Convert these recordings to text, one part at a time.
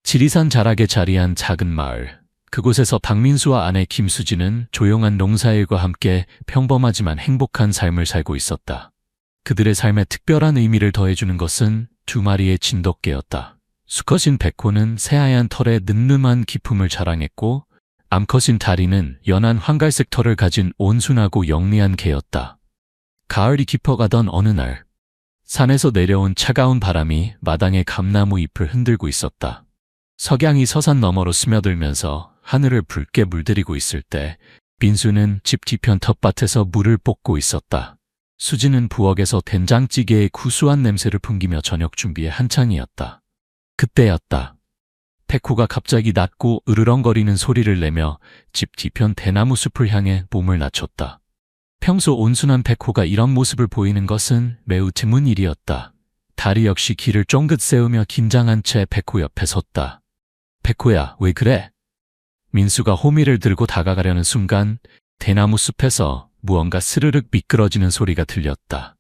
지리산 자락에 자리한 작은 마을. 그곳에서 박민수와 아내 김수진은 조용한 농사일과 함께 평범하지만 행복한 삶을 살고 있었다. 그들의 삶에 특별한 의미를 더해주는 것은 두 마리의 진돗개였다. 수컷인 백호는 새하얀 털에 늠름한 기품을 자랑했고 암컷인 다리는 연한 황갈색 털을 가진 온순하고 영리한 개였다. 가을이 깊어가던 어느 날, 산에서 내려온 차가운 바람이 마당의 감나무 잎을 흔들고 있었다. 석양이 서산 너머로 스며들면서 하늘을 붉게 물들이고 있을 때 민수는 집 뒤편 텃밭에서 물을 뽑고 있었다. 수지는 부엌에서 된장찌개의 구수한 냄새를 풍기며 저녁 준비에 한창이었다. 그때였다. 백호가 갑자기 낮고 으르렁거리는 소리를 내며 집 뒤편 대나무 숲을 향해 몸을 낮췄다. 평소 온순한 백호가 이런 모습을 보이는 것은 매우 드문 일이었다. 다리 역시 귀를 쫑긋 세우며 긴장한 채 백호 옆에 섰다. 백호야, 왜 그래? 민수가 호미를 들고 다가가려는 순간 대나무 숲에서 무언가 스르륵 미끄러지는 소리가 들렸다.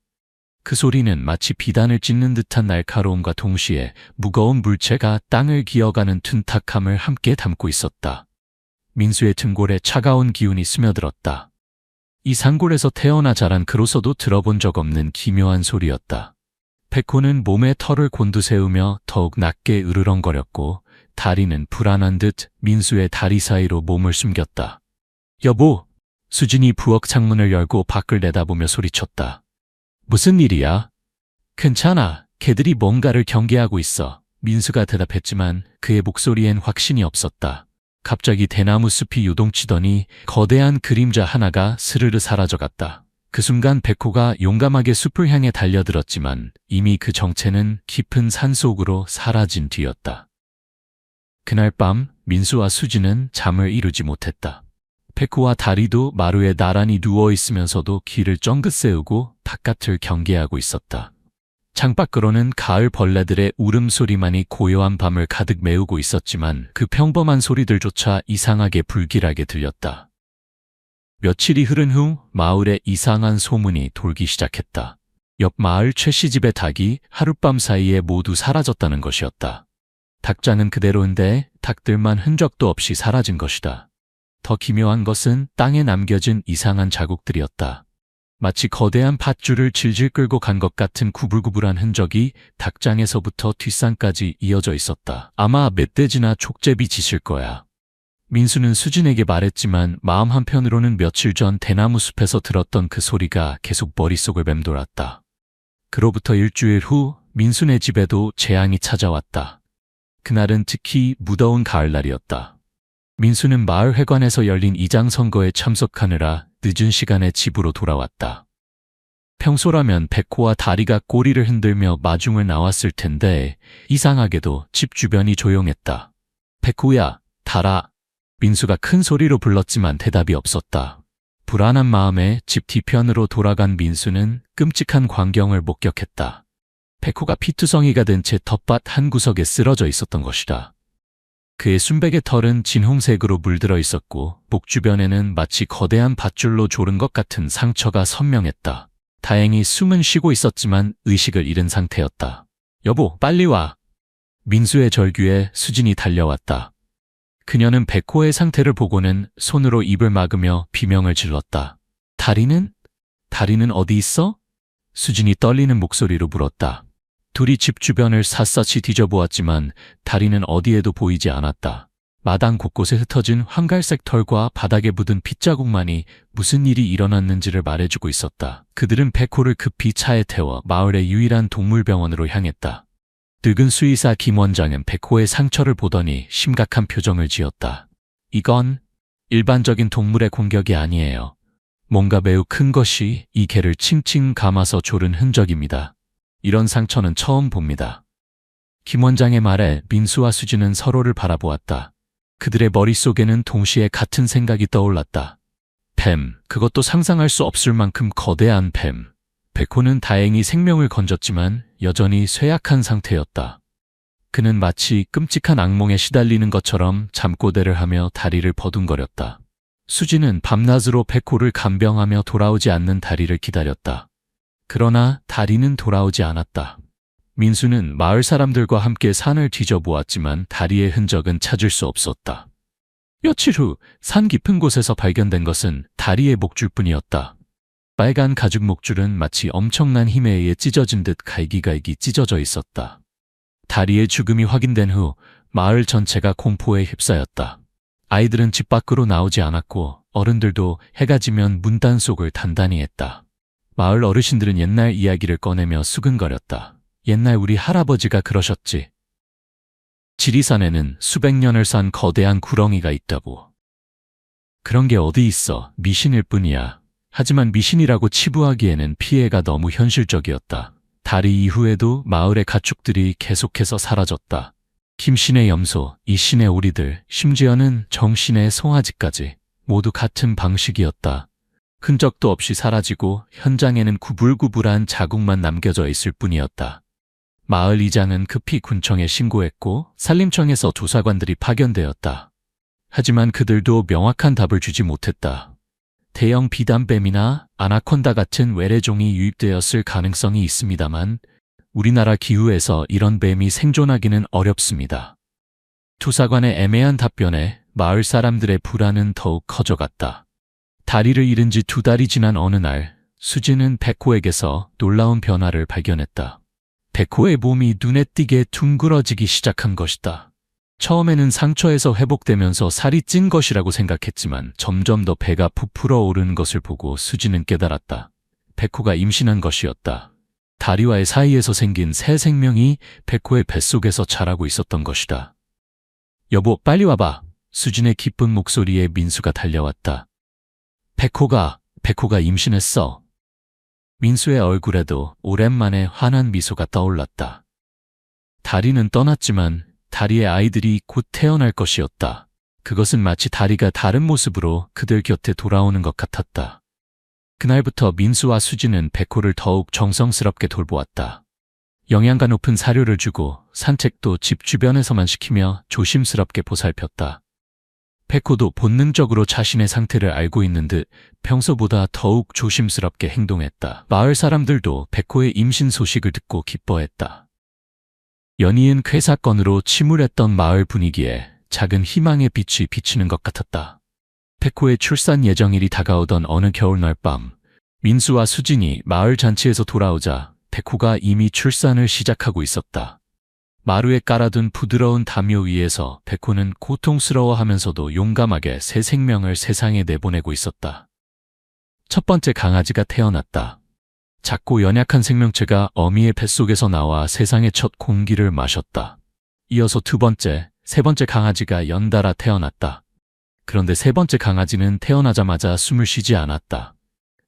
그 소리는 마치 비단을 찢는 듯한 날카로움과 동시에 무거운 물체가 땅을 기어가는 둔탁함을 함께 담고 있었다. 민수의 등골에 차가운 기운이 스며들었다. 이 산골에서 태어나 자란 그로서도 들어본 적 없는 기묘한 소리였다. 백호는 몸에 털을 곤두세우며 더욱 낮게 으르렁거렸고 다리는 불안한 듯 민수의 다리 사이로 몸을 숨겼다. 여보! 수진이 부엌 창문을 열고 밖을 내다보며 소리쳤다. 무슨 일이야? 괜찮아. 개들이 뭔가를 경계하고 있어. 민수가 대답했지만 그의 목소리엔 확신이 없었다. 갑자기 대나무 숲이 요동치더니 거대한 그림자 하나가 스르르 사라져갔다. 그 순간 백호가 용감하게 숲을 향해 달려들었지만 이미 그 정체는 깊은 산속으로 사라진 뒤였다. 그날 밤 민수와 수지는 잠을 이루지 못했다. 백호와 다리도 마루에 나란히 누워있으면서도 귀를 쫑긋 세우고 바깥을 경계하고 있었다. 창밖으로는 가을 벌레들의 울음소리만이 고요한 밤을 가득 메우고 있었지만 그 평범한 소리들조차 이상하게 불길하게 들렸다. 며칠이 흐른 후 마을에 이상한 소문이 돌기 시작했다. 옆 마을 최씨 집의 닭이 하룻밤 사이에 모두 사라졌다는 것이었다. 닭장은 그대로인데 닭들만 흔적도 없이 사라진 것이다. 더 기묘한 것은 땅에 남겨진 이상한 자국들이었다. 마치 거대한 밧줄을 질질 끌고 간 것 같은 구불구불한 흔적이 닭장에서부터 뒷산까지 이어져 있었다. 아마 멧돼지나 족제비 짓일 거야. 민수는 수진에게 말했지만 마음 한편으로는 며칠 전 대나무 숲에서 들었던 그 소리가 계속 머릿속을 맴돌았다. 그로부터 일주일 후 민수네 집에도 재앙이 찾아왔다. 그날은 특히 무더운 가을날이었다. 민수는 마을 회관에서 열린 이장 선거에 참석하느라 늦은 시간에 집으로 돌아왔다. 평소라면 백호와 다리가 꼬리를 흔들며 마중을 나왔을 텐데 이상하게도 집 주변이 조용했다. 백호야, 달아. 민수가 큰 소리로 불렀지만 대답이 없었다. 불안한 마음에 집 뒤편으로 돌아간 민수는 끔찍한 광경을 목격했다. 백호가 피투성이가 된 채 텃밭 한 구석에 쓰러져 있었던 것이다. 그의 순백의 털은 진홍색으로 물들어 있었고 목 주변에는 마치 거대한 밧줄로 조른 것 같은 상처가 선명했다. 다행히 숨은 쉬고 있었지만 의식을 잃은 상태였다. 여보, 빨리 와. 민수의 절규에 수진이 달려왔다. 그녀는 백호의 상태를 보고는 손으로 입을 막으며 비명을 질렀다. 다리는? 다리는 어디 있어? 수진이 떨리는 목소리로 물었다. 둘이 집 주변을 샅샅이 뒤져보았지만 다리는 어디에도 보이지 않았다. 마당 곳곳에 흩어진 황갈색 털과 바닥에 묻은 핏자국만이 무슨 일이 일어났는지를 말해주고 있었다. 그들은 백호를 급히 차에 태워 마을의 유일한 동물병원으로 향했다. 늙은 수의사 김 원장은 백호의 상처를 보더니 심각한 표정을 지었다. 이건 일반적인 동물의 공격이 아니에요. 뭔가 매우 큰 것이 이 개를 칭칭 감아서 조른 흔적입니다. 이런 상처는 처음 봅니다. 김 원장의 말에 민수와 수지는 서로를 바라보았다. 그들의 머릿속에는 동시에 같은 생각이 떠올랐다. 뱀, 그것도 상상할 수 없을 만큼 거대한 뱀. 백호는 다행히 생명을 건졌지만 여전히 쇠약한 상태였다. 그는 마치 끔찍한 악몽에 시달리는 것처럼 잠꼬대를 하며 다리를 버둥거렸다. 수지는 밤낮으로 백호를 간병하며 돌아오지 않는 다리를 기다렸다. 그러나 다리는 돌아오지 않았다. 민수는 마을 사람들과 함께 산을 뒤져보았지만 다리의 흔적은 찾을 수 없었다. 며칠 후 산 깊은 곳에서 발견된 것은 다리의 목줄뿐이었다. 빨간 가죽 목줄은 마치 엄청난 힘에 의해 찢어진 듯 갈기갈기 찢어져 있었다. 다리의 죽음이 확인된 후 마을 전체가 공포에 휩싸였다. 아이들은 집 밖으로 나오지 않았고 어른들도 해가 지면 문단 속을 단단히 했다. 마을 어르신들은 옛날 이야기를 꺼내며 수근거렸다. 옛날 우리 할아버지가 그러셨지. 지리산에는 수백 년을 산 거대한 구렁이가 있다고. 그런 게 어디 있어. 미신일 뿐이야. 하지만 미신이라고 치부하기에는 피해가 너무 현실적이었다. 다리 이후에도 마을의 가축들이 계속해서 사라졌다. 김신의 염소, 이신의 오리들, 심지어는 정신의 송아지까지 모두 같은 방식이었다. 흔적도 없이 사라지고 현장에는 구불구불한 자국만 남겨져 있을 뿐이었다. 마을 이장은 급히 군청에 신고했고 산림청에서 조사관들이 파견되었다. 하지만 그들도 명확한 답을 주지 못했다. 대형 비단뱀이나 아나콘다 같은 외래종이 유입되었을 가능성이 있습니다만 우리나라 기후에서 이런 뱀이 생존하기는 어렵습니다. 조사관의 애매한 답변에 마을 사람들의 불안은 더욱 커져갔다. 다리를 잃은 지 2달이 지난 어느 날 수진은 백호에게서 놀라운 변화를 발견했다. 백호의 몸이 눈에 띄게 둥그러지기 시작한 것이다. 처음에는 상처에서 회복되면서 살이 찐 것이라고 생각했지만 점점 더 배가 부풀어 오르는 것을 보고 수진은 깨달았다. 백호가 임신한 것이었다. 다리와의 사이에서 생긴 새 생명이 백호의 뱃속에서 자라고 있었던 것이다. 여보, 빨리 와봐. 수진의 기쁜 목소리에 민수가 달려왔다. 백호가 임신했어. 민수의 얼굴에도 오랜만에 환한 미소가 떠올랐다. 다리는 떠났지만 다리의 아이들이 곧 태어날 것이었다. 그것은 마치 다리가 다른 모습으로 그들 곁에 돌아오는 것 같았다. 그날부터 민수와 수진은 백호를 더욱 정성스럽게 돌보았다. 영양가 높은 사료를 주고 산책도 집 주변에서만 시키며 조심스럽게 보살폈다. 백호도 본능적으로 자신의 상태를 알고 있는 듯 평소보다 더욱 조심스럽게 행동했다. 마을 사람들도 백호의 임신 소식을 듣고 기뻐했다. 연이은 쾌사건으로 침울했던 마을 분위기에 작은 희망의 빛이 비치는 것 같았다. 백호의 출산 예정일이 다가오던 어느 겨울날 밤, 민수와 수진이 마을 잔치에서 돌아오자 백호가 이미 출산을 시작하고 있었다. 마루에 깔아둔 부드러운 담요 위에서 백호는 고통스러워하면서도 용감하게 새 생명을 세상에 내보내고 있었다. 첫 번째 강아지가 태어났다. 작고 연약한 생명체가 어미의 뱃속에서 나와 세상의 첫 공기를 마셨다. 이어서 두 번째, 세 번째 강아지가 연달아 태어났다. 그런데 세 번째 강아지는 태어나자마자 숨을 쉬지 않았다.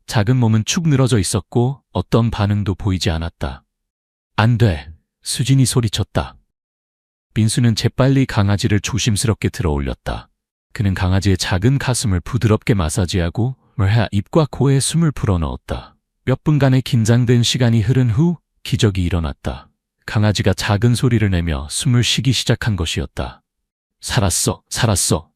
작은 몸은 축 늘어져 있었고 어떤 반응도 보이지 않았다. 안 돼! 수진이 소리쳤다. 민수는 재빨리 강아지를 조심스럽게 들어 올렸다. 그는 강아지의 작은 가슴을 부드럽게 마사지하고 입과 코에 숨을 불어넣었다. 몇 분간의 긴장된 시간이 흐른 후 기적이 일어났다. 강아지가 작은 소리를 내며 숨을 쉬기 시작한 것이었다. 살았어, 살았어.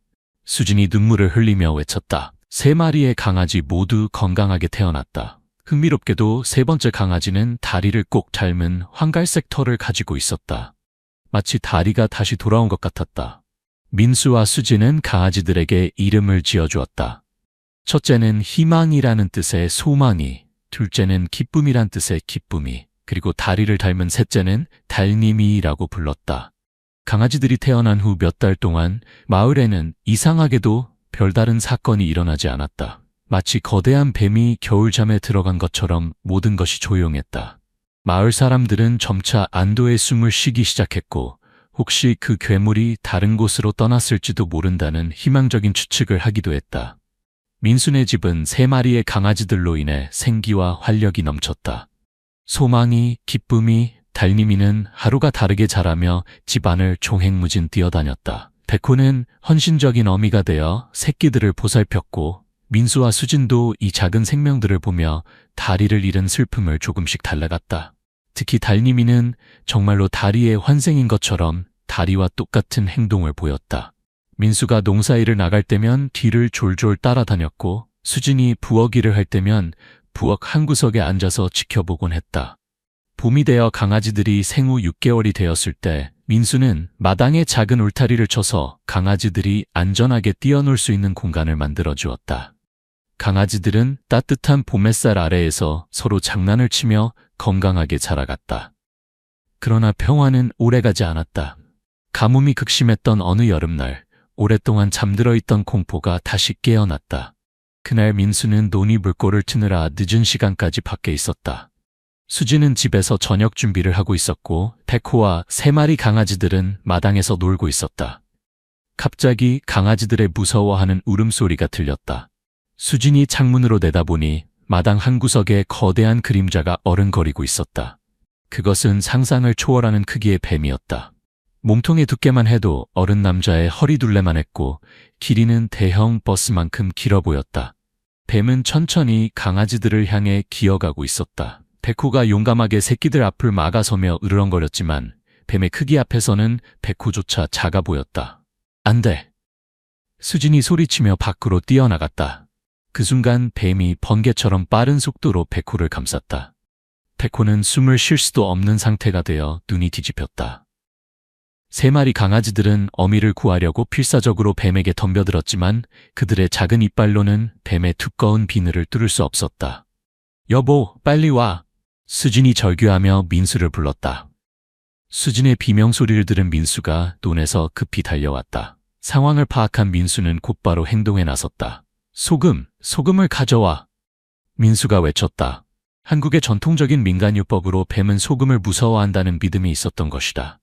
수진이 눈물을 흘리며 외쳤다. 3마리의 강아지 모두 건강하게 태어났다. 흥미롭게도 세 번째 강아지는 다리를 꼭 닮은 황갈색 털을 가지고 있었다. 마치 다리가 다시 돌아온 것 같았다. 민수와 수진은 강아지들에게 이름을 지어주었다. 첫째는 희망이라는 뜻의 소망이, 둘째는 기쁨이란 뜻의 기쁨이, 그리고 다리를 닮은 셋째는 달님이라고 불렀다. 강아지들이 태어난 후 몇 달 동안 마을에는 이상하게도 별다른 사건이 일어나지 않았다. 마치 거대한 뱀이 겨울잠에 들어간 것처럼 모든 것이 조용했다. 마을 사람들은 점차 안도의 숨을 쉬기 시작했고 혹시 그 괴물이 다른 곳으로 떠났을지도 모른다는 희망적인 추측을 하기도 했다. 민수네 집은 3마리의 강아지들로 인해 생기와 활력이 넘쳤다. 소망이, 기쁨이, 달님이는 하루가 다르게 자라며 집안을 종횡무진 뛰어다녔다. 백호는 헌신적인 어미가 되어 새끼들을 보살폈고 민수와 수진도 이 작은 생명들을 보며 다리를 잃은 슬픔을 조금씩 달래갔다. 특히 달님이는 정말로 다리의 환생인 것처럼 다리와 똑같은 행동을 보였다. 민수가 농사일을 나갈 때면 뒤를 졸졸 따라다녔고 수진이 부엌 일을 할 때면 부엌 한 구석에 앉아서 지켜보곤 했다. 봄이 되어 강아지들이 생후 6개월이 되었을 때 민수는 마당에 작은 울타리를 쳐서 강아지들이 안전하게 뛰어놀 수 있는 공간을 만들어 주었다. 강아지들은 따뜻한 봄햇살 아래에서 서로 장난을 치며 건강하게 자라갔다. 그러나 평화는 오래가지 않았다. 가뭄이 극심했던 어느 여름날, 오랫동안 잠들어 있던 공포가 다시 깨어났다. 그날 민수는 논이 물꼬를 트느라 늦은 시간까지 밖에 있었다. 수지는 집에서 저녁 준비를 하고 있었고 백호와 3마리 강아지들은 마당에서 놀고 있었다. 갑자기 강아지들의 무서워하는 울음소리가 들렸다. 수진이 창문으로 내다보니 마당 한 구석에 거대한 그림자가 어른거리고 있었다. 그것은 상상을 초월하는 크기의 뱀이었다. 몸통의 두께만 해도 어른 남자의 허리둘레만 했고 길이는 대형 버스만큼 길어 보였다. 뱀은 천천히 강아지들을 향해 기어가고 있었다. 백호가 용감하게 새끼들 앞을 막아서며 으르렁거렸지만 뱀의 크기 앞에서는 백호조차 작아 보였다. 안 돼! 수진이 소리치며 밖으로 뛰어나갔다. 그 순간 뱀이 번개처럼 빠른 속도로 백호를 감쌌다. 백호는 숨을 쉴 수도 없는 상태가 되어 눈이 뒤집혔다. 3마리 강아지들은 어미를 구하려고 필사적으로 뱀에게 덤벼들었지만 그들의 작은 이빨로는 뱀의 두꺼운 비늘을 뚫을 수 없었다. 여보, 빨리 와! 수진이 절규하며 민수를 불렀다. 수진의 비명소리를 들은 민수가 논에서 급히 달려왔다. 상황을 파악한 민수는 곧바로 행동에 나섰다. 소금을 가져와! 민수가 외쳤다. 한국의 전통적인 민간요법으로 뱀은 소금을 무서워한다는 믿음이 있었던 것이다.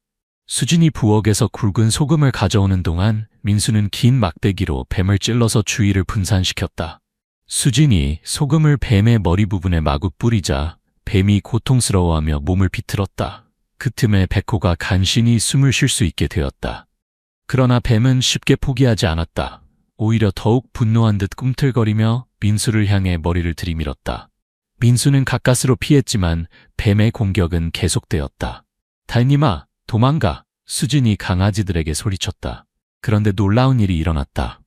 수진이 부엌에서 굵은 소금을 가져오는 동안 민수는 긴 막대기로 뱀을 찔러서 주위를 분산시켰다. 수진이 소금을 뱀의 머리 부분에 마구 뿌리자 뱀이 고통스러워하며 몸을 비틀었다. 그 틈에 백호가 간신히 숨을 쉴 수 있게 되었다. 그러나 뱀은 쉽게 포기하지 않았다. 오히려 더욱 분노한 듯 꿈틀거리며 민수를 향해 머리를 들이밀었다. 민수는 가까스로 피했지만 뱀의 공격은 계속되었다. 달님아, 도망가! 수진이 강아지들에게 소리쳤다. 그런데 놀라운 일이 일어났다.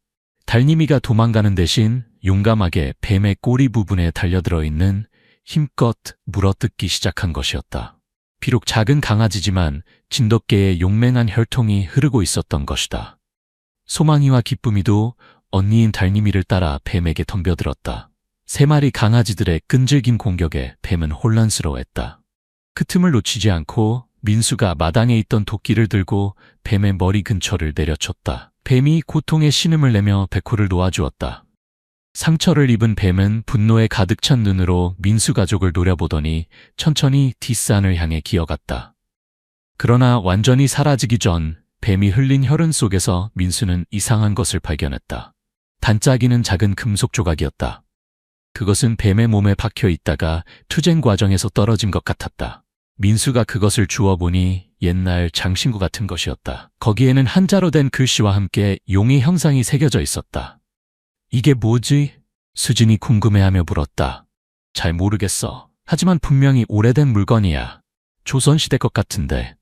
달님이가 도망가는 대신 용감하게 뱀의 꼬리 부분에 달려들어 있는 힘껏 물어뜯기 시작한 것이었다. 비록 작은 강아지지만 진돗개의 용맹한 혈통이 흐르고 있었던 것이다. 소망이와 기쁨이도 언니인 달님이를 따라 뱀에게 덤벼들었다. 3마리 강아지들의 끈질긴 공격에 뱀은 혼란스러워했다. 그 틈을 놓치지 않고 민수가 마당에 있던 도끼를 들고 뱀의 머리 근처를 내려쳤다. 뱀이 고통의 신음을 내며 백호를 놓아주었다. 상처를 입은 뱀은 분노에 가득 찬 눈으로 민수 가족을 노려보더니 천천히 뒷산을 향해 기어갔다. 그러나 완전히 사라지기 전 뱀이 흘린 혈흔 속에서 민수는 이상한 것을 발견했다. 반짝이는 작은 금속 조각이었다. 그것은 뱀의 몸에 박혀 있다가 투쟁 과정에서 떨어진 것 같았다. 민수가 그것을 주워보니 옛날 장신구 같은 것이었다. 거기에는 한자로 된 글씨와 함께 용의 형상이 새겨져 있었다. 이게 뭐지? 수진이 궁금해하며 물었다. 잘 모르겠어. 하지만 분명히 오래된 물건이야. 조선시대 것 같은데.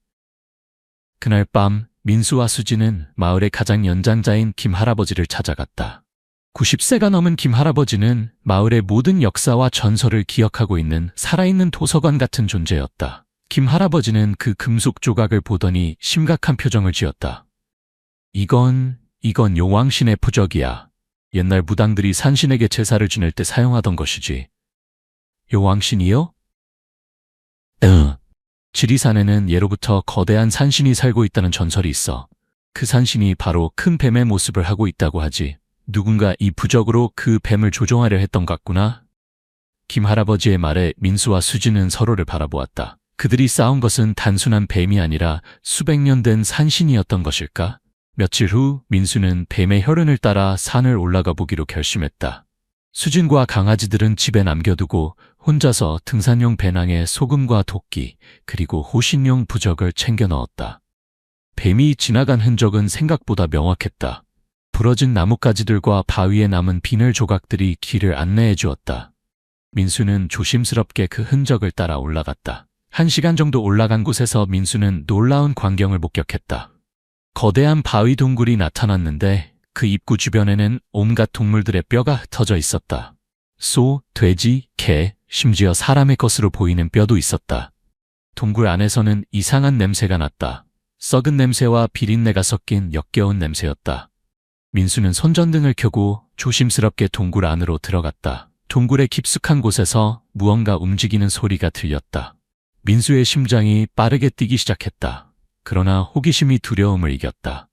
그날 밤 민수와 수진은 마을의 가장 연장자인 김할아버지를 찾아갔다. 90세가 넘은 김할아버지는 마을의 모든 역사와 전설을 기억하고 있는 살아있는 도서관 같은 존재였다. 김할아버지는 그 금속 조각을 보더니 심각한 표정을 지었다. 이건 용왕신의 부적이야. 옛날 무당들이 산신에게 제사를 지낼 때 사용하던 것이지. 용왕신이요? 응. 지리산에는 예로부터 거대한 산신이 살고 있다는 전설이 있어. 그 산신이 바로 큰 뱀의 모습을 하고 있다고 하지. 누군가 이 부적으로 그 뱀을 조종하려 했던 것 같구나. 김할아버지의 말에 민수와 수진은 서로를 바라보았다. 그들이 싸운 것은 단순한 뱀이 아니라 수백 년 된 산신이었던 것일까? 며칠 후 민수는 뱀의 혈흔을 따라 산을 올라가 보기로 결심했다. 수진과 강아지들은 집에 남겨두고 혼자서 등산용 배낭에 소금과 도끼 그리고 호신용 부적을 챙겨 넣었다. 뱀이 지나간 흔적은 생각보다 명확했다. 부러진 나뭇가지들과 바위에 남은 비늘 조각들이 길을 안내해 주었다. 민수는 조심스럽게 그 흔적을 따라 올라갔다. 1시간 정도 올라간 곳에서 민수는 놀라운 광경을 목격했다. 거대한 바위 동굴이 나타났는데 그 입구 주변에는 온갖 동물들의 뼈가 흩어져 있었다. 소, 돼지, 개, 심지어 사람의 것으로 보이는 뼈도 있었다. 동굴 안에서는 이상한 냄새가 났다. 썩은 냄새와 비린내가 섞인 역겨운 냄새였다. 민수는 손전등을 켜고 조심스럽게 동굴 안으로 들어갔다. 동굴의 깊숙한 곳에서 무언가 움직이는 소리가 들렸다. 민수의 심장이 빠르게 뛰기 시작했다. 그러나 호기심이 두려움을 이겼다.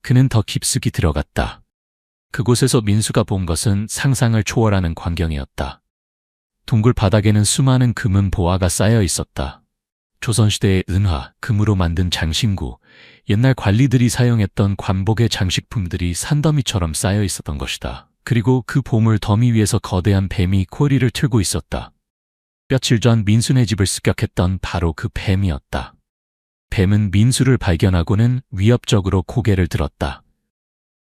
그는 더 깊숙이 들어갔다. 그곳에서 민수가 본 것은 상상을 초월하는 광경이었다. 동굴 바닥에는 수많은 금은 보화가 쌓여 있었다. 조선시대의 은화, 금으로 만든 장신구, 옛날 관리들이 사용했던 관복의 장식품들이 산더미처럼 쌓여 있었던 것이다. 그리고 그 보물 더미 위에서 거대한 뱀이 꼬리를 틀고 있었다. 며칠 전 민수네 집을 습격했던 바로 그 뱀이었다. 뱀은 민수를 발견하고는 위협적으로 고개를 들었다.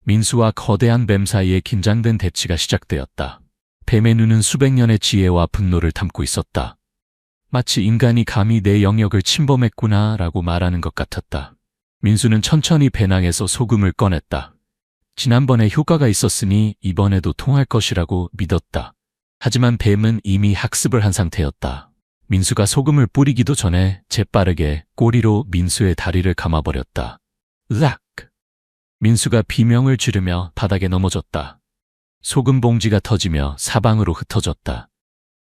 민수와 거대한 뱀 사이에 긴장된 대치가 시작되었다. 뱀의 눈은 수백 년의 지혜와 분노를 담고 있었다. 마치 인간이 감히 내 영역을 침범했구나 라고 말하는 것 같았다. 민수는 천천히 배낭에서 소금을 꺼냈다. 지난번에 효과가 있었으니 이번에도 통할 것이라고 믿었다. 하지만 뱀은 이미 학습을 한 상태였다. 민수가 소금을 뿌리기도 전에 재빠르게 꼬리로 민수의 다리를 감아버렸다. 으악! 민수가 비명을 지르며 바닥에 넘어졌다. 소금 봉지가 터지며 사방으로 흩어졌다.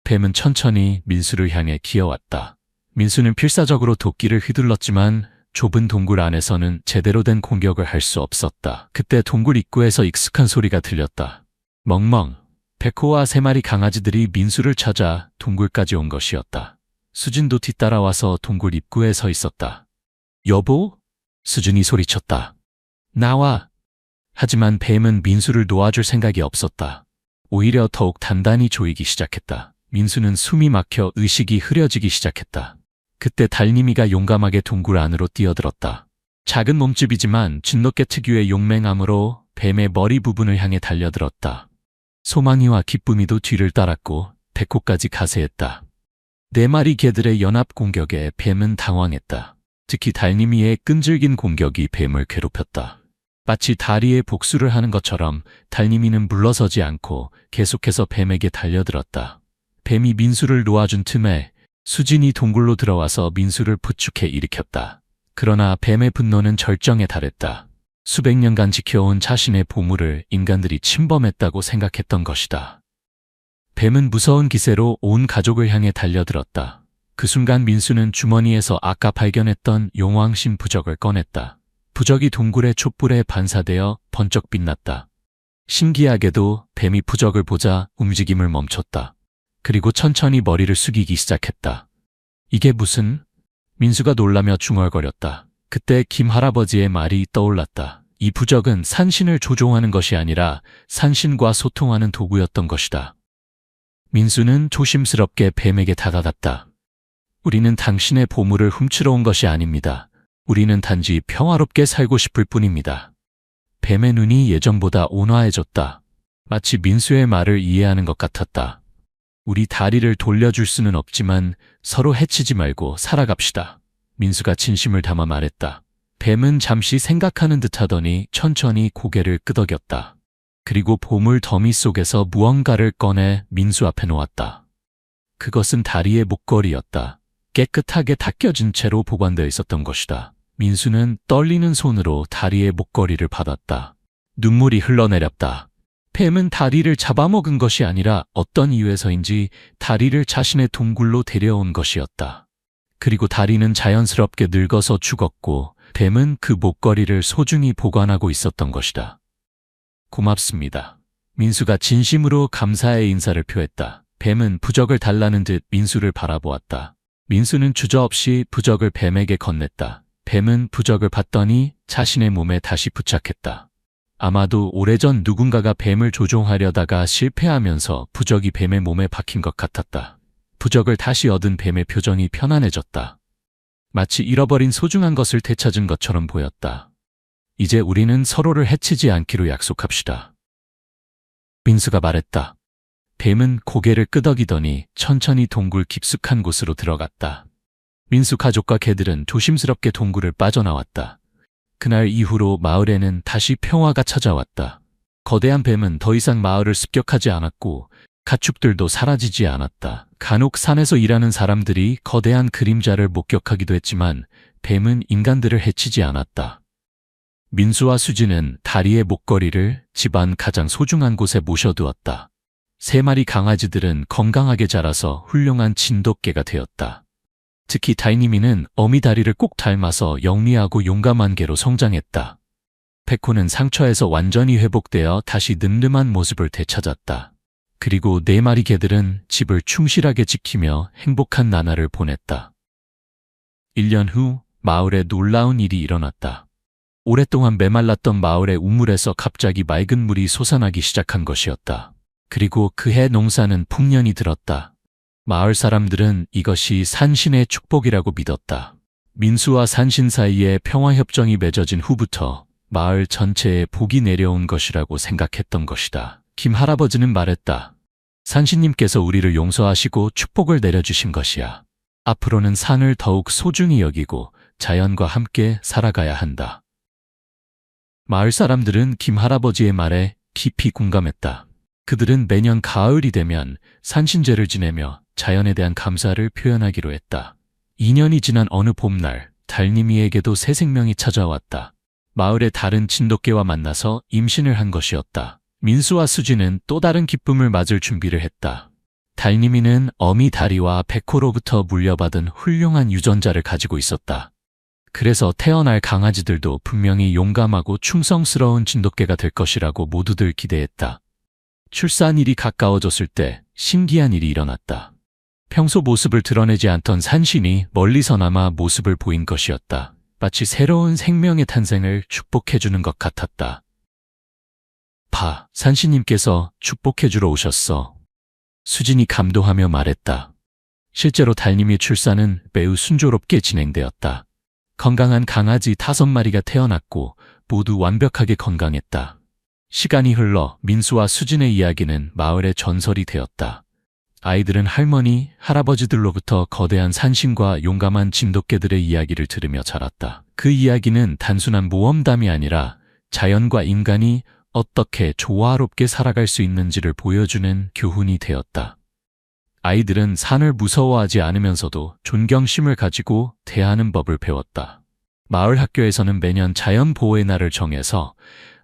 뱀은 천천히 민수를 향해 기어왔다. 민수는 필사적으로 도끼를 휘둘렀지만 좁은 동굴 안에서는 제대로 된 공격을 할 수 없었다. 그때 동굴 입구에서 익숙한 소리가 들렸다. 멍멍. 백호와 3마리 강아지들이 민수를 찾아 동굴까지 온 것이었다. 수진도 뒤따라와서 동굴 입구에 서 있었다. 여보? 수진이 소리쳤다. 나와. 하지만 뱀은 민수를 놓아줄 생각이 없었다. 오히려 더욱 단단히 조이기 시작했다. 민수는 숨이 막혀 의식이 흐려지기 시작했다. 그때 달님이가 용감하게 동굴 안으로 뛰어들었다. 작은 몸집이지만 진돗개 특유의 용맹함으로 뱀의 머리 부분을 향해 달려들었다. 소망이와 기쁨이도 뒤를 따랐고 백호까지 가세했다. 4마리 개들의 연합 공격에 뱀은 당황했다. 특히 달님이의 끈질긴 공격이 뱀을 괴롭혔다. 마치 다리에 복수를 하는 것처럼 달님이는 물러서지 않고 계속해서 뱀에게 달려들었다. 뱀이 민수를 놓아준 틈에 수진이 동굴로 들어와서 민수를 부축해 일으켰다. 그러나 뱀의 분노는 절정에 달했다. 수백 년간 지켜온 자신의 보물을 인간들이 침범했다고 생각했던 것이다. 뱀은 무서운 기세로 온 가족을 향해 달려들었다. 그 순간 민수는 주머니에서 아까 발견했던 용왕신 부적을 꺼냈다. 부적이 동굴의 촛불에 반사되어 번쩍 빛났다. 신기하게도 뱀이 부적을 보자 움직임을 멈췄다. 그리고 천천히 머리를 숙이기 시작했다. 이게 무슨? 민수가 놀라며 중얼거렸다. 그때 김할아버지의 말이 떠올랐다. 이 부적은 산신을 조종하는 것이 아니라 산신과 소통하는 도구였던 것이다. 민수는 조심스럽게 뱀에게 다가갔다. 우리는 당신의 보물을 훔치러 온 것이 아닙니다. 우리는 단지 평화롭게 살고 싶을 뿐입니다. 뱀의 눈이 예전보다 온화해졌다. 마치 민수의 말을 이해하는 것 같았다. 우리 다리를 돌려줄 수는 없지만 서로 해치지 말고 살아갑시다. 민수가 진심을 담아 말했다. 뱀은 잠시 생각하는 듯 하더니 천천히 고개를 끄덕였다. 그리고 보물 더미 속에서 무언가를 꺼내 민수 앞에 놓았다. 그것은 다리의 목걸이였다. 깨끗하게 닦여진 채로 보관되어 있었던 것이다. 민수는 떨리는 손으로 다리의 목걸이를 받았다. 눈물이 흘러내렸다. 뱀은 다리를 잡아먹은 것이 아니라 어떤 이유에서인지 다리를 자신의 동굴로 데려온 것이었다. 그리고 다리는 자연스럽게 늙어서 죽었고 뱀은 그 목걸이를 소중히 보관하고 있었던 것이다. 고맙습니다. 민수가 진심으로 감사의 인사를 표했다. 뱀은 부적을 달라는 듯 민수를 바라보았다. 민수는 주저없이 부적을 뱀에게 건넸다. 뱀은 부적을 받더니 자신의 몸에 다시 부착했다. 아마도 오래전 누군가가 뱀을 조종하려다가 실패하면서 부적이 뱀의 몸에 박힌 것 같았다. 부적을 다시 얻은 뱀의 표정이 편안해졌다. 마치 잃어버린 소중한 것을 되찾은 것처럼 보였다. 이제 우리는 서로를 해치지 않기로 약속합시다. 민수가 말했다. 뱀은 고개를 끄덕이더니 천천히 동굴 깊숙한 곳으로 들어갔다. 민수 가족과 개들은 조심스럽게 동굴을 빠져나왔다. 그날 이후로 마을에는 다시 평화가 찾아왔다. 거대한 뱀은 더 이상 마을을 습격하지 않았고 가축들도 사라지지 않았다. 간혹 산에서 일하는 사람들이 거대한 그림자를 목격하기도 했지만 뱀은 인간들을 해치지 않았다. 민수와 수지는 다리의 목걸이를 집안 가장 소중한 곳에 모셔두었다. 3마리 강아지들은 건강하게 자라서 훌륭한 진돗개가 되었다. 특히 다이니미는 어미 다리를 꼭 닮아서 영리하고 용감한 개로 성장했다. 페코는 상처에서 완전히 회복되어 다시 늠름한 모습을 되찾았다. 그리고 4마리 개들은 집을 충실하게 지키며 행복한 나날을 보냈다. 1년 후 마을에 놀라운 일이 일어났다. 오랫동안 메말랐던 마을의 우물에서 갑자기 맑은 물이 솟아나기 시작한 것이었다. 그리고 그해 농사는 풍년이 들었다. 마을 사람들은 이것이 산신의 축복이라고 믿었다. 민수와 산신 사이에 평화협정이 맺어진 후부터 마을 전체에 복이 내려온 것이라고 생각했던 것이다. 김 할아버지는 말했다. 산신님께서 우리를 용서하시고 축복을 내려주신 것이야. 앞으로는 산을 더욱 소중히 여기고 자연과 함께 살아가야 한다. 마을 사람들은 김 할아버지의 말에 깊이 공감했다. 그들은 매년 가을이 되면 산신제를 지내며 자연에 대한 감사를 표현하기로 했다. 2년이 지난 어느 봄날, 달님이에게도 새 생명이 찾아왔다. 마을의 다른 진돗개와 만나서 임신을 한 것이었다. 민수와 수지는 또 다른 기쁨을 맞을 준비를 했다. 달님이는 어미 다리와 백호로부터 물려받은 훌륭한 유전자를 가지고 있었다. 그래서 태어날 강아지들도 분명히 용감하고 충성스러운 진돗개가 될 것이라고 모두들 기대했다. 출산일이 가까워졌을 때 신기한 일이 일어났다. 평소 모습을 드러내지 않던 산신이 멀리서나마 모습을 보인 것이었다. 마치 새로운 생명의 탄생을 축복해주는 것 같았다. 산신님께서 축복해주러 오셨어. 수진이 감동하며 말했다. 실제로 달님의 출산은 매우 순조롭게 진행되었다. 건강한 강아지 5마리가 태어났고 모두 완벽하게 건강했다. 시간이 흘러 민수와 수진의 이야기는 마을의 전설이 되었다. 아이들은 할머니, 할아버지들로부터 거대한 산신과 용감한 진돗개들의 이야기를 들으며 자랐다. 그 이야기는 단순한 모험담이 아니라 자연과 인간이 어떻게 조화롭게 살아갈 수 있는지를 보여주는 교훈이 되었다. 아이들은 산을 무서워하지 않으면서도 존경심을 가지고 대하는 법을 배웠다. 마을 학교에서는 매년 자연보호의 날을 정해서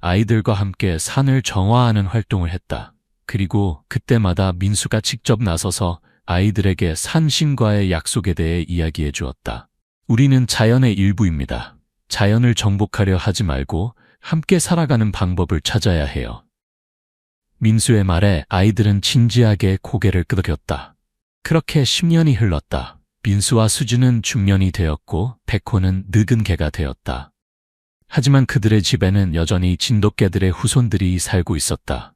아이들과 함께 산을 정화하는 활동을 했다. 그리고 그때마다 민수가 직접 나서서 아이들에게 산신과의 약속에 대해 이야기해 주었다. 우리는 자연의 일부입니다. 자연을 정복하려 하지 말고 함께 살아가는 방법을 찾아야 해요. 민수의 말에 아이들은 진지하게 고개를 끄덕였다. 그렇게 10년이 흘렀다. 민수와 수지는 중년이 되었고 백호는 늙은 개가 되었다. 하지만 그들의 집에는 여전히 진돗개들의 후손들이 살고 있었다.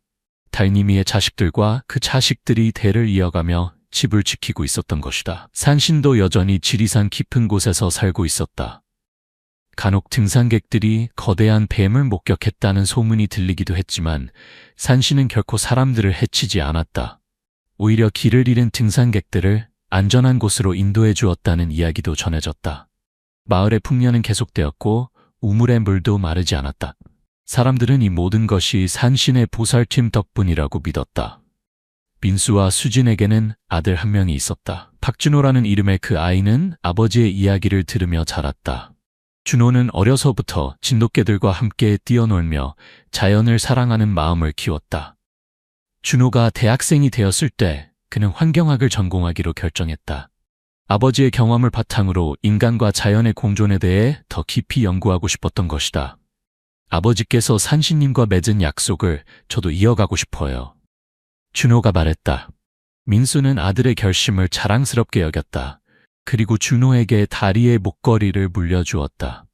달님이의 자식들과 그 자식들이 대를 이어가며 집을 지키고 있었던 것이다. 산신도 여전히 지리산 깊은 곳에서 살고 있었다. 간혹 등산객들이 거대한 뱀을 목격했다는 소문이 들리기도 했지만 산신은 결코 사람들을 해치지 않았다. 오히려 길을 잃은 등산객들을 안전한 곳으로 인도해 주었다는 이야기도 전해졌다. 마을의 풍년은 계속되었고 우물의 물도 마르지 않았다. 사람들은 이 모든 것이 산신의 보살핌 덕분이라고 믿었다. 민수와 수진에게는 아들 한 명이 있었다. 박준호라는 이름의 그 아이는 아버지의 이야기를 들으며 자랐다. 준호는 어려서부터 진돗개들과 함께 뛰어놀며 자연을 사랑하는 마음을 키웠다. 준호가 대학생이 되었을 때 그는 환경학을 전공하기로 결정했다. 아버지의 경험을 바탕으로 인간과 자연의 공존에 대해 더 깊이 연구하고 싶었던 것이다. 아버지께서 산신님과 맺은 약속을 저도 이어가고 싶어요. 준호가 말했다. 민수는 아들의 결심을 자랑스럽게 여겼다. 그리고 준호에게 다리의 목걸이를 물려주었다.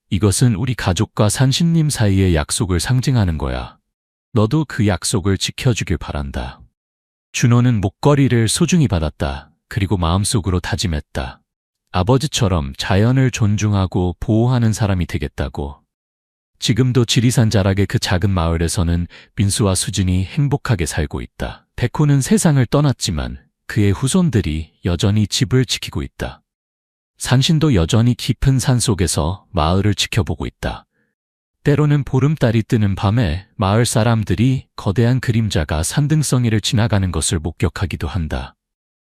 이것은 우리 가족과 산신님 사이의 약속을 상징하는 거야. 너도 그 약속을 지켜주길 바란다. 준호는 목걸이를 소중히 받았다. 그리고 마음속으로 다짐했다. 아버지처럼 자연을 존중하고 보호하는 사람이 되겠다고. 지금도 지리산 자락의 그 작은 마을에서는 민수와 수진이 행복하게 살고 있다. 백호는 세상을 떠났지만 그의 후손들이 여전히 집을 지키고 있다. 산신도 여전히 깊은 산 속에서 마을을 지켜보고 있다. 때로는 보름달이 뜨는 밤에 마을 사람들이 거대한 그림자가 산등성이를 지나가는 것을 목격하기도 한다.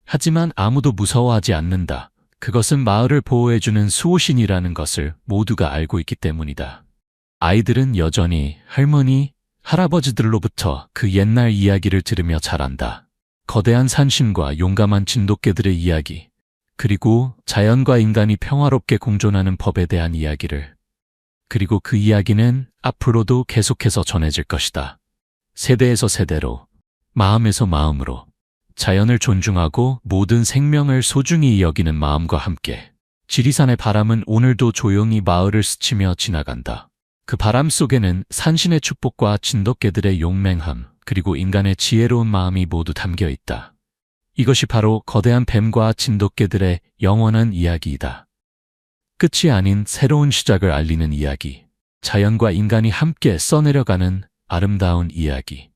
하지만 아무도 무서워하지 않는다. 그것은 마을을 보호해주는 수호신이라는 것을 모두가 알고 있기 때문이다. 아이들은 여전히 할머니, 할아버지들로부터 그 옛날 이야기를 들으며 자란다. 거대한 산신과 용감한 진돗개들의 이야기, 그리고 자연과 인간이 평화롭게 공존하는 법에 대한 이야기를. 그리고 그 이야기는 앞으로도 계속해서 전해질 것이다. 세대에서 세대로, 마음에서 마음으로, 자연을 존중하고 모든 생명을 소중히 여기는 마음과 함께. 지리산의 바람은 오늘도 조용히 마을을 스치며 지나간다. 그 바람 속에는 산신의 축복과 진돗개들의 용맹함, 그리고 인간의 지혜로운 마음이 모두 담겨 있다. 이것이 바로 거대한 뱀과 진돗개들의 영원한 이야기이다. 끝이 아닌 새로운 시작을 알리는 이야기. 자연과 인간이 함께 써내려가는 아름다운 이야기.